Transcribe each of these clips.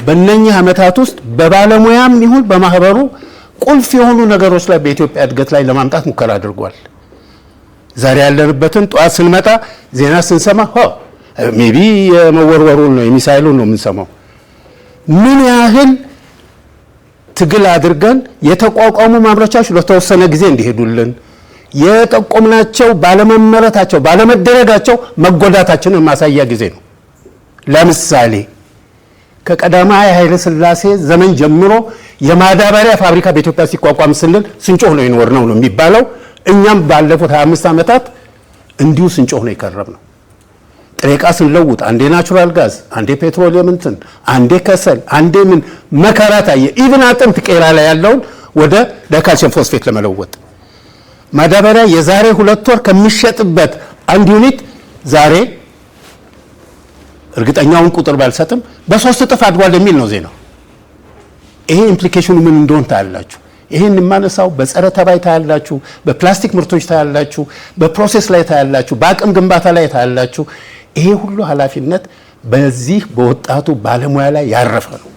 በእነኚህ ዓመታት ውስጥ በባለሙያም ይሁን በማህበሩ ቁልፍ የሆኑ ነገሮች ላይ በኢትዮጵያ እድገት ላይ ለማምጣት ሙከራ አድርጓል። ዛሬ ያለንበትን ጧት ስንመጣ ዜና ስንሰማ ሜቢ የመወርወሩን ነው የሚሳይሉን ነው የምንሰማው። ምን ያህል ትግል አድርገን የተቋቋሙ ማምረቻዎች ለተወሰነ ጊዜ እንዲሄዱልን የጠቆምናቸው ባለመመረታቸው ባለመደረጋቸው መጎዳታችንን ማሳያ ጊዜ ነው። ለምሳሌ ከቀዳማዊ ኃይለ ሥላሴ ዘመን ጀምሮ የማዳበሪያ ፋብሪካ በኢትዮጵያ ሲቋቋም ስንል ስንጮህ ነው የኖር ነው የሚባለው። እኛም ባለፉት 25 ዓመታት እንዲሁ ስንጮህ ነው የከረምነው። ጥሬ ዕቃ ስንለውጥ አንዴ ናቹራል ጋዝ፣ አንዴ ፔትሮሊየም እንትን፣ አንዴ ከሰል፣ አንዴ ምን መከራ ታየ። ኢቭን አጥንት ቄራ ላይ ያለውን ወደ ካልሲየም ፎስፌት ለመለወጥ ማዳበሪያ የዛሬ 2 ወር ከሚሸጥበት 1 ዩኒት ዛሬ እርግጠኛውን ቁጥር ባልሰጥም በ3 እጥፍ አድጓል የሚል ነው ዜናው። ይሄ ኢምፕሊኬሽኑ ምን እንደሆነ ታያላችሁ። ይሄን የማነሳው በጸረ ተባይ ታያላችሁ፣ በፕላስቲክ ምርቶች ታያላችሁ፣ በፕሮሴስ ላይ ታያላችሁ፣ በአቅም ግንባታ ላይ ታያላችሁ። ይሄ ሁሉ ኃላፊነት በዚህ በወጣቱ ባለሙያ ላይ ያረፈ ነው።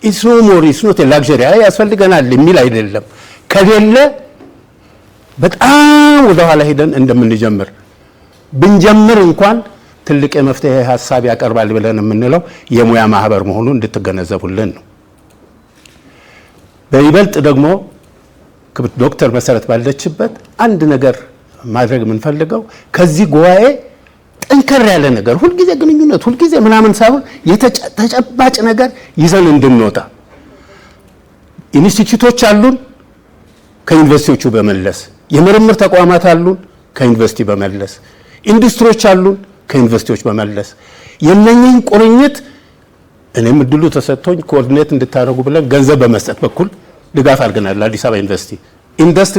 ኢትስ ኖ ሞር ኢትስ ኖት ላክዠሪ ያስፈልገናል የሚል አይደለም። ከሌለ በጣም ወደ ኋላ ሄደን እንደምንጀምር ብንጀምር እንኳን ትልቅ የመፍትሄ ሐሳብ ያቀርባል ብለን የምንለው የሙያ ማህበር መሆኑን እንድትገነዘቡልን ነው። በይበልጥ ደግሞ ዶክተር መሰረት ባለችበት አንድ ነገር ማድረግ የምንፈልገው ከዚህ ጉባኤ ጠንከር ያለ ነገር ሁልጊዜ ግንኙነት ሁልጊዜ ምናምን ሳይሆን ተጨባጭ ነገር ይዘን እንድንወጣ ኢንስቲትዩቶች አሉን ከዩኒቨርሲቲዎቹ በመለስ የምርምር ተቋማት አሉን ከዩኒቨርሲቲ በመለስ ኢንዱስትሪዎች አሉን ከዩኒቨርሲቲዎች በመለስ የነኝን ቁርኝት እኔም እድሉ ተሰጥቶኝ ኮኦርዲኔት እንድታደርጉ ብለን ገንዘብ በመስጠት በኩል ድጋፍ አድርገናል። አዲስ አበባ ዩኒቨርሲቲ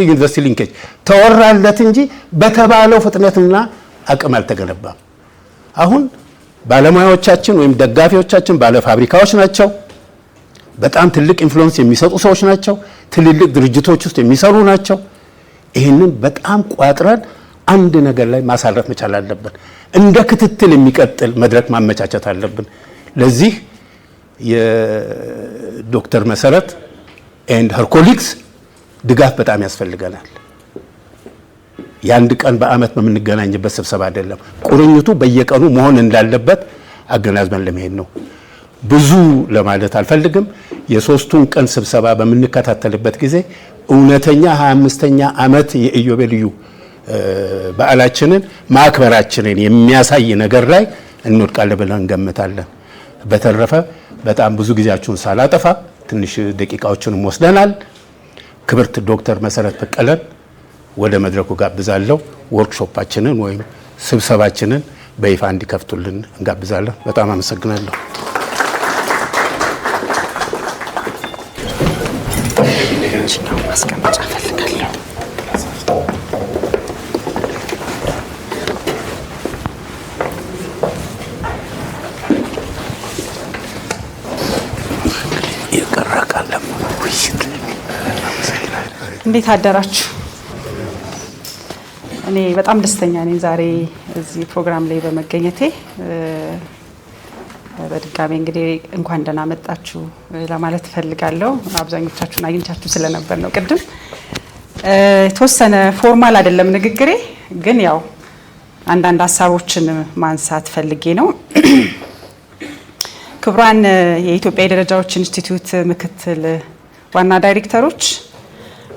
ዩኒቨርሲቲ ሊንኬጅ ተወራለት እንጂ በተባለው ፍጥነትና አቅም አልተገነባም። አሁን ባለሙያዎቻችን ወይም ደጋፊዎቻችን ባለ ፋብሪካዎች ናቸው። በጣም ትልቅ ኢንፍሉዌንስ የሚሰጡ ሰዎች ናቸው። ትልልቅ ድርጅቶች ውስጥ የሚሰሩ ናቸው። ይህንን በጣም ቋጥረን አንድ ነገር ላይ ማሳረፍ መቻል አለብን። እንደ ክትትል የሚቀጥል መድረክ ማመቻቸት አለብን። ለዚህ የዶክተር መሰረት ኤንድ ሄር ኮሊግስ ድጋፍ በጣም ያስፈልገናል። የአንድ ቀን በአመት በምንገናኝበት ስብሰባ አይደለም። ቁርኝቱ በየቀኑ መሆን እንዳለበት አገናዝበን ለመሄድ ነው። ብዙ ለማለት አልፈልግም። የ3ቱን ቀን ስብሰባ በምንከታተልበት ጊዜ እውነተኛ 25ኛ ዓመት የኢዮቤልዩ በዓላችንን ማክበራችንን የሚያሳይ ነገር ላይ እንወድቃለን ብለን እንገምታለን። በተረፈ በጣም ብዙ ጊዜያችሁን ሳላጠፋ ትንሽ ደቂቃዎችንም ወስደናል። ክብርት ዶክተር መሰረት በቀለን ወደ መድረኩ ጋብዛለሁ። ወርክሾፓችንን ወይም ስብሰባችንን በይፋ እንዲከፍቱልን እንጋብዛለን። በጣም አመሰግናለሁ። ማስቀመጫ ፈልጋለሁ። እንዴት አደራችሁ? እኔ በጣም ደስተኛ ነኝ ዛሬ እዚህ ፕሮግራም ላይ በመገኘቴ። በድጋሚ እንግዲህ እንኳን ደህና መጣችሁ ለማለት ፈልጋለሁ። አብዛኞቻችሁን አግኝቻችሁ ስለነበር ነው ቅድም። የተወሰነ ፎርማል አይደለም ንግግሬ፣ ግን ያው አንዳንድ ሀሳቦችን ማንሳት ፈልጌ ነው። ክቡራን የኢትዮጵያ የደረጃዎች ኢንስቲትዩት ምክትል ዋና ዳይሬክተሮች፣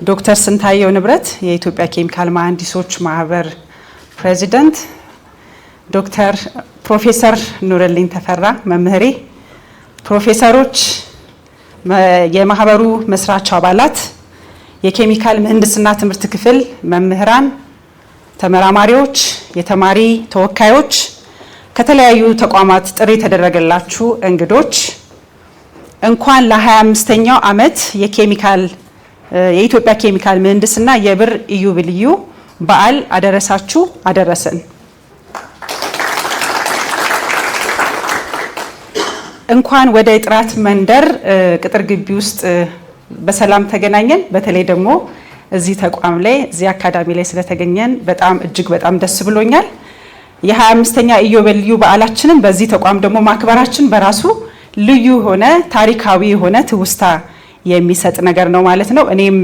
ዶክተር ስንታየው ንብረት የኢትዮጵያ ኬሚካል መሐንዲሶች ማህበር ፕሬዚዳንት፣ ዶክተር ፕሮፌሰር ኑረልኝ ተፈራ መምህሬ፣ ፕሮፌሰሮች፣ የማህበሩ መስራች አባላት፣ የኬሚካል ምህንድስና ትምህርት ክፍል መምህራን፣ ተመራማሪዎች፣ የተማሪ ተወካዮች፣ ከተለያዩ ተቋማት ጥሪ የተደረገላችሁ እንግዶች እንኳን ለ25ኛው ዓመት የኢትዮጵያ ኬሚካል ምህንድስና የብር ኢዮቤልዩ በዓል አደረሳችሁ አደረሰን። እንኳን ወደ ጥራት መንደር ቅጥር ግቢ ውስጥ በሰላም ተገናኘን። በተለይ ደግሞ እዚህ ተቋም ላይ እዚህ አካዳሚ ላይ ስለተገኘን በጣም እጅግ በጣም ደስ ብሎኛል። የ25ኛ ኢዮቤልዩ በዓላችንን በዚህ ተቋም ደግሞ ማክበራችን በራሱ ልዩ ሆነ ታሪካዊ ሆነ ትውስታ የሚሰጥ ነገር ነው ማለት ነው። እኔም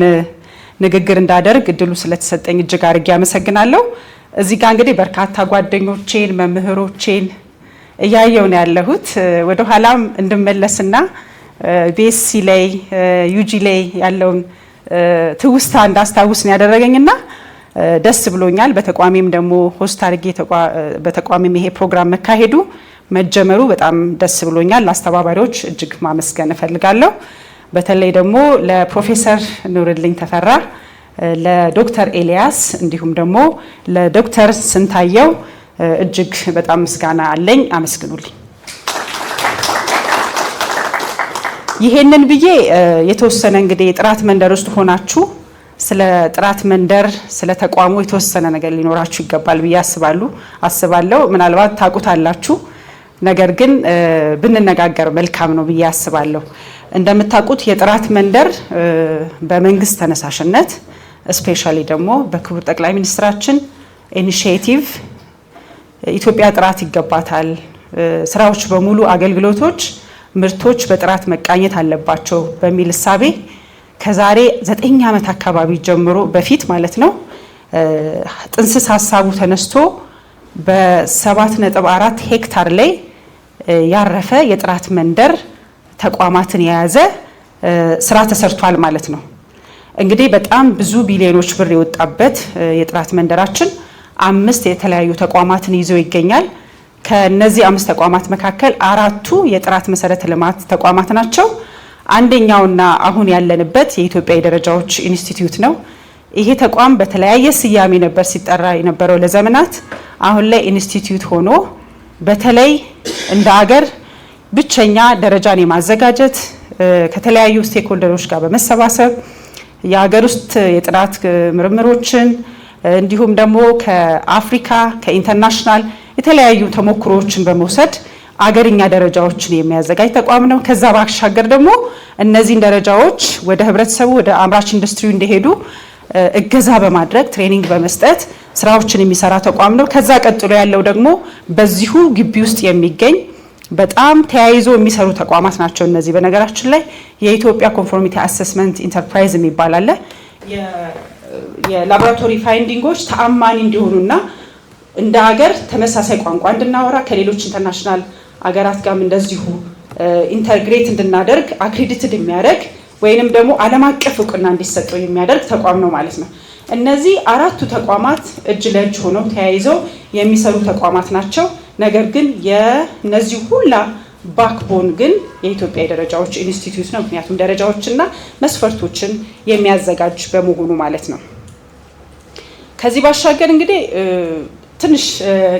ንግግር እንዳደርግ እድሉ ስለተሰጠኝ እጅግ አድርጌ አመሰግናለሁ። እዚህ ጋር እንግዲህ በርካታ ጓደኞቼን መምህሮቼን እያየሁ ነው ያለሁት። ወደ ኋላም እንድመለስና ቤሲ ላይ ዩጂ ላይ ያለውን ትውስታ እንዳስታውስ ነው ያደረገኝና ደስ ብሎኛል። በተቋሚም ደግሞ ሆስት አድርጌ በተቋሚም ይሄ ፕሮግራም መካሄዱ መጀመሩ በጣም ደስ ብሎኛል። ለአስተባባሪዎች እጅግ ማመስገን እፈልጋለሁ። በተለይ ደግሞ ለፕሮፌሰር ኑርልኝ ተፈራ፣ ለዶክተር ኤልያስ እንዲሁም ደግሞ ለዶክተር ስንታየው እጅግ በጣም ምስጋና አለኝ። አመስግኑልኝ። ይሄንን ብዬ የተወሰነ እንግዲህ የጥራት መንደር ውስጥ ሆናችሁ ስለ ጥራት መንደር ስለ ተቋሙ የተወሰነ ነገር ሊኖራችሁ ይገባል ብዬ አስባለሁ። ምናልባት ታውቁታላችሁ፣ ነገር ግን ብንነጋገር መልካም ነው ብዬ አስባለሁ። እንደምታውቁት የጥራት መንደር በመንግስት ተነሳሽነት ስፔሻሊ ደግሞ በክቡር ጠቅላይ ሚኒስትራችን ኢኒሺዬቲቭ ኢትዮጵያ ጥራት ይገባታል፣ ስራዎች በሙሉ አገልግሎቶች፣ ምርቶች በጥራት መቃኘት አለባቸው በሚል እሳቤ ከዛሬ 9 ዓመት አካባቢ ጀምሮ በፊት ማለት ነው ጥንስስ ሀሳቡ ተነስቶ በ7.4 ሄክታር ላይ ያረፈ የጥራት መንደር ተቋማትን የያዘ ስራ ተሰርቷል ማለት ነው። እንግዲህ በጣም ብዙ ቢሊዮኖች ብር የወጣበት የጥራት መንደራችን 5 የተለያዩ ተቋማትን ይዞ ይገኛል። ከነዚህ 5 ተቋማት መካከል 4ቱ የጥራት መሰረተ ልማት ተቋማት ናቸው። አንደኛውና አሁን ያለንበት የኢትዮጵያ የደረጃዎች ኢንስቲትዩት ነው። ይሄ ተቋም በተለያየ ስያሜ ነበር ሲጠራ የነበረው ለዘመናት። አሁን ላይ ኢንስቲትዩት ሆኖ በተለይ እንደ ሀገር ብቸኛ ደረጃን የማዘጋጀት ከተለያዩ ስቴክሆልደሮች ጋር በመሰባሰብ የሀገር ውስጥ የጥራት ምርምሮችን እንዲሁም ደግሞ ከአፍሪካ ከኢንተርናሽናል የተለያዩ ተሞክሮዎችን በመውሰድ አገርኛ ደረጃዎችን የሚያዘጋጅ ተቋም ነው። ከዛ ባሻገር ደግሞ እነዚህን ደረጃዎች ወደ ህብረተሰቡ ወደ አምራች ኢንዱስትሪው እንዲሄዱ እገዛ በማድረግ ትሬኒንግ በመስጠት ስራዎችን የሚሰራ ተቋም ነው። ከዛ ቀጥሎ ያለው ደግሞ በዚሁ ግቢ ውስጥ የሚገኝ በጣም ተያይዞ የሚሰሩ ተቋማት ናቸው። እነዚህ በነገራችን ላይ የኢትዮጵያ ኮንፎርሚቲ አሰስመንት ኢንተርፕራይዝ የሚባል አለ። የላቦራቶሪ ፋይንዲንጎች ተአማኒ እንዲሆኑና እንደ ሀገር ተመሳሳይ ቋንቋ እንድናወራ ከሌሎች ኢንተርናሽናል አገራት ጋርም እንደዚሁ ኢንተግሬት እንድናደርግ አክሬዲትድ የሚያደርግ ወይንም ደግሞ ዓለም አቀፍ እውቅና እንዲሰጠው የሚያደርግ ተቋም ነው ማለት ነው። እነዚህ 4ቱ ተቋማት እጅ ለእጅ ሆነው ተያይዘው የሚሰሩ ተቋማት ናቸው። ነገር ግን የነዚህ ሁላ ባክቦን ግን የኢትዮጵያ የደረጃዎች ኢንስቲትዩት ነው። ምክንያቱም ደረጃዎችና መስፈርቶችን የሚያዘጋጅ በመሆኑ ማለት ነው። ከዚህ ባሻገር እንግዲህ ትንሽ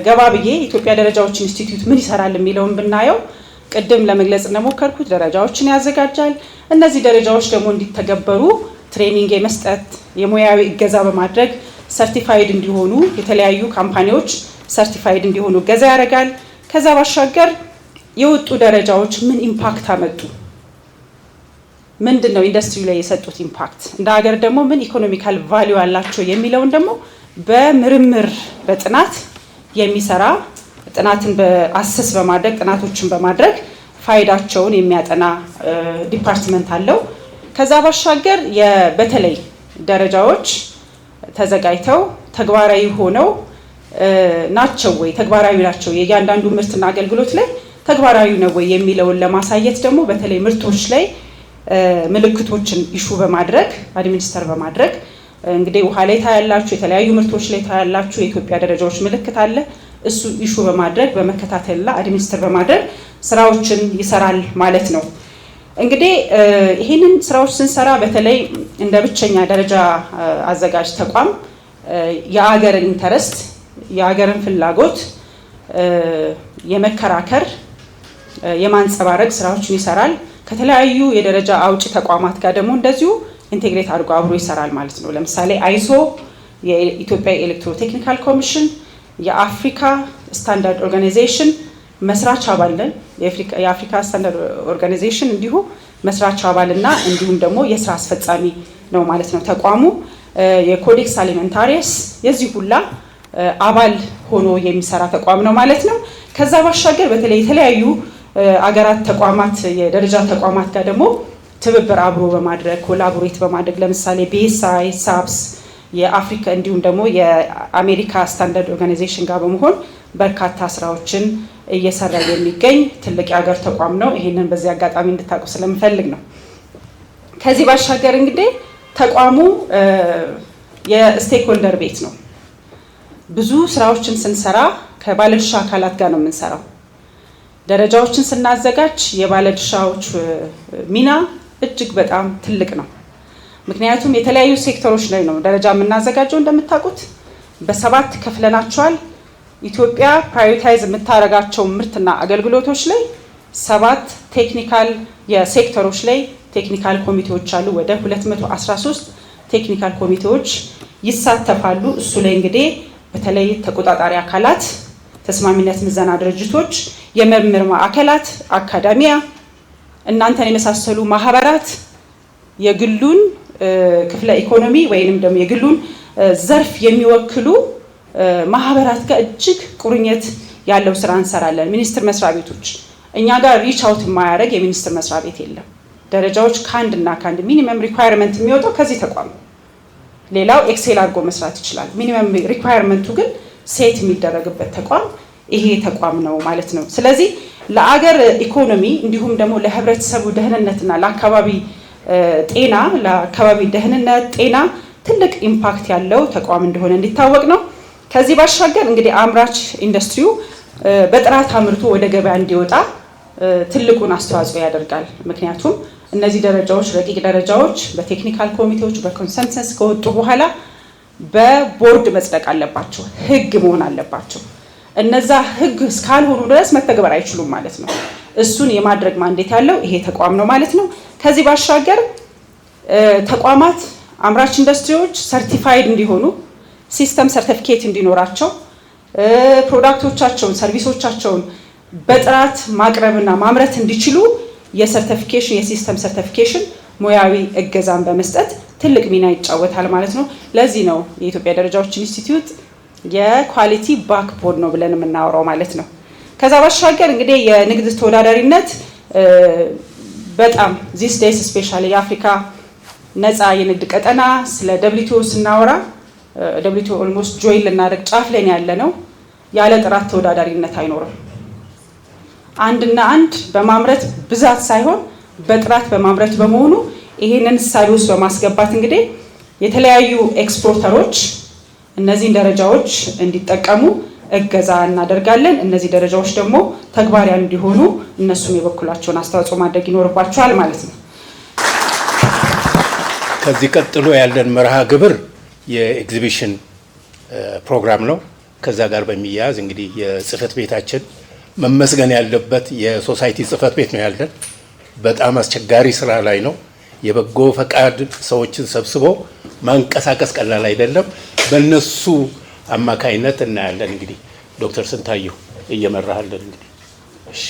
ገባ ብዬ ኢትዮጵያ ደረጃዎች ኢንስቲትዩት ምን ይሰራል የሚለውን ብናየው ቅድም ለመግለጽ እንደሞከርኩት ደረጃዎችን ያዘጋጃል። እነዚህ ደረጃዎች ደግሞ እንዲተገበሩ ትሬኒንግ የመስጠት የሙያዊ እገዛ በማድረግ ሰርቲፋይድ እንዲሆኑ የተለያዩ ካምፓኒዎች ሰርቲፋይድ እንዲሆኑ እገዛ ያደርጋል። ከዛ ባሻገር የወጡ ደረጃዎች ምን ኢምፓክት አመጡ፣ ምንድን ነው ኢንዱስትሪ ላይ የሰጡት ኢምፓክት፣ እንደ ሀገር ደግሞ ምን ኢኮኖሚካል ቫልዩ አላቸው የሚለውን ደግሞ በምርምር በጥናት የሚሰራ ጥናትን በአሰስ በማድረግ ጥናቶችን በማድረግ ፋይዳቸውን የሚያጠና ዲፓርትመንት አለው። ከዛ ባሻገር በተለይ ደረጃዎች ተዘጋጅተው ተግባራዊ ሆነው ናቸው ወይ ተግባራዊ ናቸው የእያንዳንዱ ምርትና አገልግሎት ላይ ተግባራዊ ነው ወይ የሚለውን ለማሳየት ደግሞ በተለይ ምርቶች ላይ ምልክቶችን ኢሹ በማድረግ አድሚኒስተር በማድረግ እንግዲህ ውሃ ላይ ታያላችሁ፣ የተለያዩ ምርቶች ላይ ታያላችሁ የኢትዮጵያ ደረጃዎች ምልክት አለ። እሱ ኢሹ በማድረግ በመከታተልና አድሚኒስተር በማድረግ ስራዎችን ይሰራል ማለት ነው። እንግዲህ ይህንን ስራዎች ስንሰራ በተለይ እንደ ብቸኛ ደረጃ አዘጋጅ ተቋም የአገርን ኢንተረስት የአገርን ፍላጎት የመከራከር የማንጸባረቅ ስራዎችን ይሰራል። ከተለያዩ የደረጃ አውጪ ተቋማት ጋር ደግሞ እንደዚሁ ኢንቴግሬት አድርጎ አብሮ ይሰራል ማለት ነው። ለምሳሌ አይሶ የኢትዮጵያ ኤሌክትሮቴክኒካል ኮሚሽን የአፍሪካ ስታንዳርድ ኦርጋናይዜሽን መስራች አባል ነን። የአፍሪካ ስታንዳርድ ኦርጋናይዜሽን እንዲሁ መስራች አባልና እንዲሁም ደግሞ የስራ አስፈጻሚ ነው ማለት ነው ተቋሙ። የኮዴክስ አሊመንታሪየስ የዚህ ሁላ አባል ሆኖ የሚሰራ ተቋም ነው ማለት ነው። ከዛ ባሻገር በተለይ የተለያዩ አገራት ተቋማት የደረጃ ተቋማት ጋር ደግሞ ትብብር አብሮ በማድረግ ኮላቦሬት በማድረግ ለምሳሌ BSI SAPS የአፍሪካ እንዲሁም ደግሞ የአሜሪካ ስታንዳርድ ኦርጋናይዜሽን ጋር በመሆን በርካታ ስራዎችን እየሰራ የሚገኝ ትልቅ የሀገር ተቋም ነው። ይሄንን በዚህ አጋጣሚ እንድታውቁ ስለምፈልግ ነው። ከዚህ ባሻገር እንግዲህ ተቋሙ የስቴክሆልደር ቤት ነው። ብዙ ስራዎችን ስንሰራ ከባለድርሻ አካላት ጋር ነው የምንሰራው። ደረጃዎችን ስናዘጋጅ የባለድርሻዎች ሚና እጅግ በጣም ትልቅ ነው። ምክንያቱም የተለያዩ ሴክተሮች ላይ ነው ደረጃ የምናዘጋጀው። እንደምታውቁት በ7 ከፍለናቸዋል። ኢትዮጵያ ፕራዮሪታይዝ የምታደርጋቸው ምርትና አገልግሎቶች ላይ 7 ቴክኒካል የሴክተሮች ላይ ቴክኒካል ኮሚቴዎች አሉ። ወደ 213 ቴክኒካል ኮሚቴዎች ይሳተፋሉ። እሱ ላይ እንግዲህ በተለይ ተቆጣጣሪ አካላት፣ ተስማሚነት ምዘና ድርጅቶች፣ የምርምር ማዕከላት፣ አካዳሚያ፣ እናንተን የመሳሰሉ ማህበራት የግሉን ክፍለ ኢኮኖሚ ወይንም ደግሞ የግሉን ዘርፍ የሚወክሉ ማህበራት ጋር እጅግ ቁርኝት ያለው ስራ እንሰራለን። ሚኒስቴር መስሪያ ቤቶች እኛ ጋር ሪች አውት የማያደርግ የሚኒስቴር መስሪያ ቤት የለም። ደረጃዎች ከአንድ ሚኒመም ሪኳየርመንት የሚወጣው ከዚህ ተቋም ነው። ሌላው ኤክሴል አድርጎ መስራት ይችላል። ሚኒመም ሪኳየርመንቱ ግን ሴት የሚደረግበት ተቋም ይሄ ተቋም ነው ማለት ነው። ስለዚህ ለአገር ኢኮኖሚ እንዲሁም ደግሞ ለህብረተሰቡ ደህንነትና ለአካባቢ ጤና ለአካባቢ ደህንነት ጤና ትልቅ ኢምፓክት ያለው ተቋም እንደሆነ እንዲታወቅ ነው። ከዚህ ባሻገር እንግዲህ አምራች ኢንዱስትሪው በጥራት አምርቶ ወደ ገበያ እንዲወጣ ትልቁን አስተዋጽኦ ያደርጋል። ምክንያቱም እነዚህ ደረጃዎች ረቂቅ ደረጃዎች በቴክኒካል ኮሚቴዎች በኮንሰንሰስ ከወጡ በኋላ በቦርድ መጽደቅ አለባቸው፣ ህግ መሆን አለባቸው። እነዛ ህግ እስካልሆኑ ድረስ መተግበር አይችሉም ማለት ነው። እሱን የማድረግ ማንዴት ያለው ይሄ ተቋም ነው ማለት ነው። ከዚህ ባሻገር ተቋማት አምራች ኢንዱስትሪዎች ሰርቲፋይድ እንዲሆኑ ሲስተም ሰርቲፊኬት እንዲኖራቸው ፕሮዳክቶቻቸውን ሰርቪሶቻቸውን በጥራት ማቅረብና ማምረት እንዲችሉ የሰርቲፊኬሽን የሲስተም ሰርቲፊኬሽን ሙያዊ እገዛን በመስጠት ትልቅ ሚና ይጫወታል ማለት ነው። ለዚህ ነው የኢትዮጵያ ደረጃዎች ኢንስቲትዩት የኳሊቲ ባክቦን ነው ብለን የምናወራው ማለት ነው። ከዛ ባሻገር እንግዲህ የንግድ ተወዳዳሪነት በጣም ዚስ ዴይስ ስፔሻሊ የአፍሪካ ነፃ የንግድ ቀጠና ስለ WTO ስናወራ WTO ኦልሞስት ጆይን ልናደርግ ጫፍ ላይ ያለ ነው። ያለ ጥራት ተወዳዳሪነት አይኖርም። አንድና አንድ በማምረት ብዛት ሳይሆን በጥራት በማምረት በመሆኑ ይሄንን እሳቤ ውስጥ በማስገባት እንግዲህ የተለያዩ ኤክስፖርተሮች እነዚህን ደረጃዎች እንዲጠቀሙ እገዛ እናደርጋለን። እነዚህ ደረጃዎች ደግሞ ተግባራዊ እንዲሆኑ እነሱም የበኩላቸውን አስተዋጽኦ ማድረግ ይኖርባቸዋል ማለት ነው። ከዚህ ቀጥሎ ያለን መርሃ ግብር የኤግዚቢሽን ፕሮግራም ነው። ከዛ ጋር በሚያያዝ እንግዲህ የጽህፈት ቤታችን መመስገን ያለበት የሶሳይቲ ጽህፈት ቤት ነው ያለን። በጣም አስቸጋሪ ስራ ላይ ነው። የበጎ ፈቃድ ሰዎችን ሰብስቦ ማንቀሳቀስ ቀላል አይደለም። በእነሱ አማካይነት እናያለን። እንግዲህ ዶክተር ስንታየሁ እየመራሃለን። እንግዲህ እሺ፣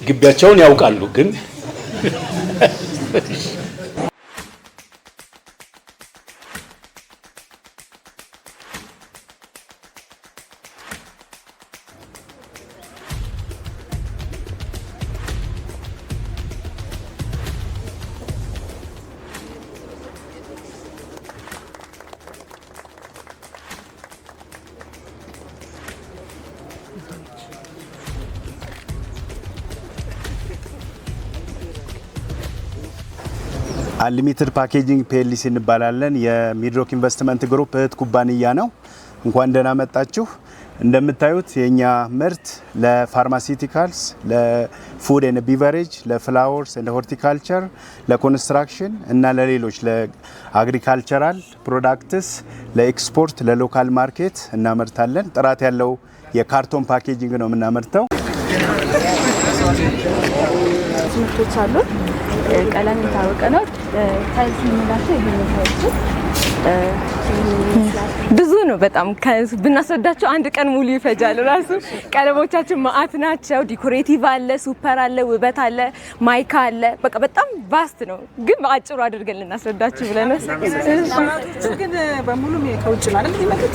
ግቢያቸውን ያውቃሉ ግን አንሊሚትድ ፓኬጂንግ PLC እንባላለን። የሚድሮክ ኢንቨስትመንት ግሩፕ እህት ኩባንያ ነው። እንኳን ደህና መጣችሁ። እንደምታዩት የኛ ምርት ለፋርማሲቲካልስ፣ ለፉድ ኤንድ ቢቨሬጅ፣ ለፍላወርስ ኤንድ ሆርቲካልቸር፣ ለኮንስትራክሽን እና ለሌሎች ለአግሪካልቸራል ፕሮዳክትስ ለኤክስፖርት ለሎካል ማርኬት እናመርታለን። ጥራት ያለው የካርቶን ፓኬጂንግ ነው የምናመርተው። ምርቶች አሉ። ቀለም የታወቀ ነው። ታይልስ የምንላቸው ይሄ ነው። ታይልስ ብዙ ነው በጣም ብናስረዳቸው አንድ ቀን ሙሉ ይፈጃል። ራሱ ቀለሞቻችን ማአት ናቸው። ዲኮሬቲቭ አለ፣ ሱፐር አለ፣ ውበት አለ፣ ማይካ አለ። በቃ በጣም ቫስት ነው፣ ግን በአጭሩ አድርገን ልናስረዳችሁ ብለን ግን በሙሉ ከውጭ ማለት ይመጡት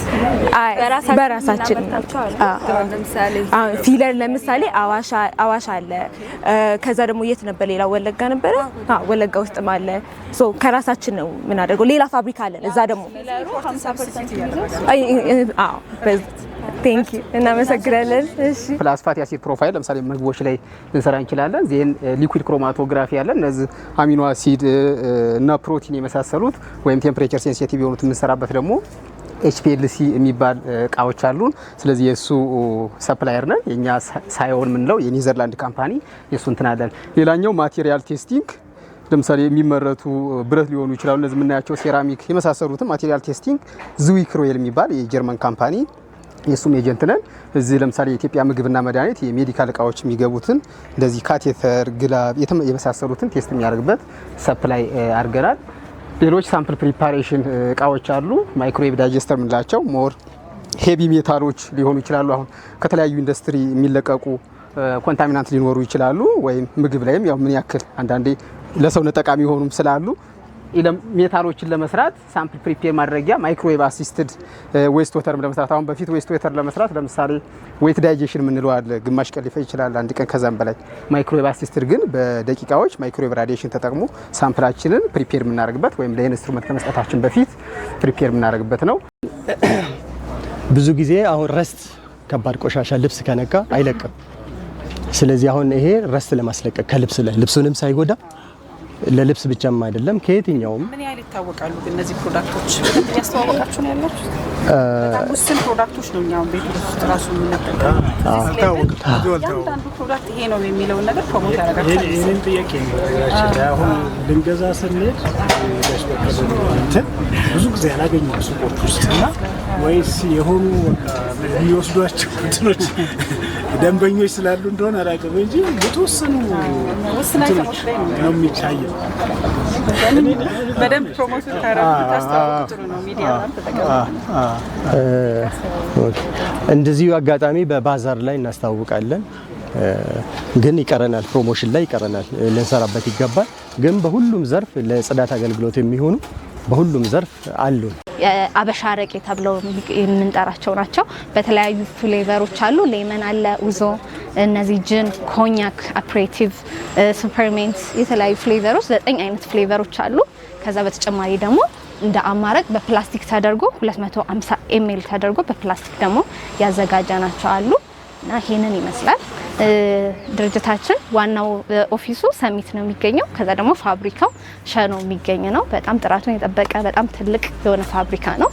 በራሳችን ለምሳሌ ፊለር ለምሳሌ አዋሽ አለ። ከዛ ደግሞ የት ነበር ሌላ ወለጋ ነበረ። ወለጋ ውስጥም አለ። ሶ ከራሳችን ነው ምን አደርገው ሌላ ፋብሪካ አለን እዛ ደግሞ ቴንክ ዩ እናመሰግናለን። እሺ ፕላስ ፋቲ አሲድ ፕሮፋይል ለምሳሌ ምግቦች ላይ ልንሰራ እንችላለን። ዜን ሊኩዊድ ክሮማቶግራፊ ያለን እነዚህ አሚኖ አሲድ እና ፕሮቲን የመሳሰሉት ወይም ቴምፕሬቸር ሴንሲቲቭ የሆኑት የምንሰራበት ደግሞ HPLC የሚባል እቃዎች አሉን። ስለዚህ የሱ ሰፕላየር ነን። የኛ ሳይሆን ምንለው የኔዘርላንድ ካምፓኒ የሱ እንትናለን። ሌላኛው ማቴሪያል ቴስቲንግ ለምሳሌ የሚመረቱ ብረት ሊሆኑ ይችላሉ። እነዚህ የምናያቸው ሴራሚክ የመሳሰሉትን ማቴሪያል ቴስቲንግ ዝዊክሮዌል የሚባል የጀርመን ካምፓኒ የሱም ኤጀንት ነን። እዚህ ለምሳሌ የኢትዮጵያ ምግብና መድኃኒት የሜዲካል እቃዎች የሚገቡትን እንደዚህ ካቴተር፣ ግላብ የመሳሰሉትን ቴስት የሚያደርግበት ሰፕላይ አድርገናል። ሌሎች ሳምፕል ፕሪፓሬሽን እቃዎች አሉ። ማይክሮዌቭ ዳይጀስተር የምንላቸው ሞር ሄቪ ሜታሎች ሊሆኑ ይችላሉ። አሁን ከተለያዩ ኢንዱስትሪ የሚለቀቁ ኮንታሚናንት ሊኖሩ ይችላሉ። ወይም ምግብ ላይም ያው ምን ያክል አንዳንዴ ለሰውነት ጠቃሚ የሆኑም ስላሉ ሜታሎችን ለመስራት ሳምፕል ፕሪፔር ማድረጊያ ማይክሮዌቭ አሲስትድ ዌስት ወተር ለመስራት አሁን በፊት ዌስት ወተር ለመስራት ለምሳሌ ዌት ዳይጀሽን የምንለው አለ። ግማሽ ቀን ሊፈጅ ይችላል፣ አንድ ቀን ከዛም በላይ። ማይክሮዌቭ አሲስትድ ግን በደቂቃዎች ማይክሮዌቭ ራዲዬሽን ተጠቅሞ ሳምፕላችንን ፕሪፔር የምናደርግበት ወይም ለኢንስትሩመንት ከመስጠታችን በፊት ፕሪፔር የምናደርግበት ነው። ብዙ ጊዜ አሁን ረስት ከባድ ቆሻሻ ልብስ ከነካ አይለቅም። ስለዚህ አሁን ይሄ ረስት ለማስለቀቅ ከልብስ ላይ ልብሱንም ሳይጎዳ ለልብስ ብቻም አይደለም ከየትኛውም ምን ያህል ይታወቃሉ እነዚህ ፕሮዳክቶች? ያስተዋወቃችሁ ነው ያላችሁ? በጣም ውስን ፕሮዳክቶች ነው እኛው ቤት ውስጥ ራሱ የምንጠቀመው። አንዳንዱ ፕሮዳክት ይሄ ነው የሚለውን ነገር ፕሮሞት ያደርጋል። ይሄንን ጥያቄ ነው አሁን ልንገዛ ስንሄድ ብዙ ጊዜ ያላገኘው ሱቆች ውስጥና ወይስ የሆኑ የሚወስዷቸው እንትኖች ደንበኞች ስላሉ እንደሆነ አላውቅም እንጂ የተወሰኑ እንትኖች ነው የሚታየው። በደንብ ፕሮሞት ታስተዋውቁ ጥሩ ነው። ሚዲያ እንደዚሁ አጋጣሚ በባዛር ላይ እናስታውቃለን። ግን ይቀረናል፣ ፕሮሞሽን ላይ ይቀረናል፣ ልንሰራበት ይገባል። ግን በሁሉም ዘርፍ ለጽዳት አገልግሎት የሚሆኑ በሁሉም ዘርፍ አሉ። አበሻ አረቄ ተብለው የምንጠራቸው ናቸው። በተለያዩ ፍሌቨሮች አሉ። ሌመን አለ፣ ኡዞ፣ እነዚህ ጅን፣ ኮኛክ፣ አፕሬቲቭ፣ ሱፐርሜንት የተለያዩ ፍሌቨሮች 9 አይነት ፍሌቨሮች አሉ። ከዛ በተጨማሪ ደግሞ እንደ አማራጭ በፕላስቲክ ተደርጎ 250 ml ተደርጎ በፕላስቲክ ደግሞ ያዘጋጃናቸው አሉ እና ይሄንን ይመስላል። ድርጅታችን ዋናው ኦፊሱ ሰሚት ነው የሚገኘው። ከዛ ደግሞ ፋብሪካው ሸኖ የሚገኝ ነው። በጣም ጥራቱን የጠበቀ በጣም ትልቅ የሆነ ፋብሪካ ነው።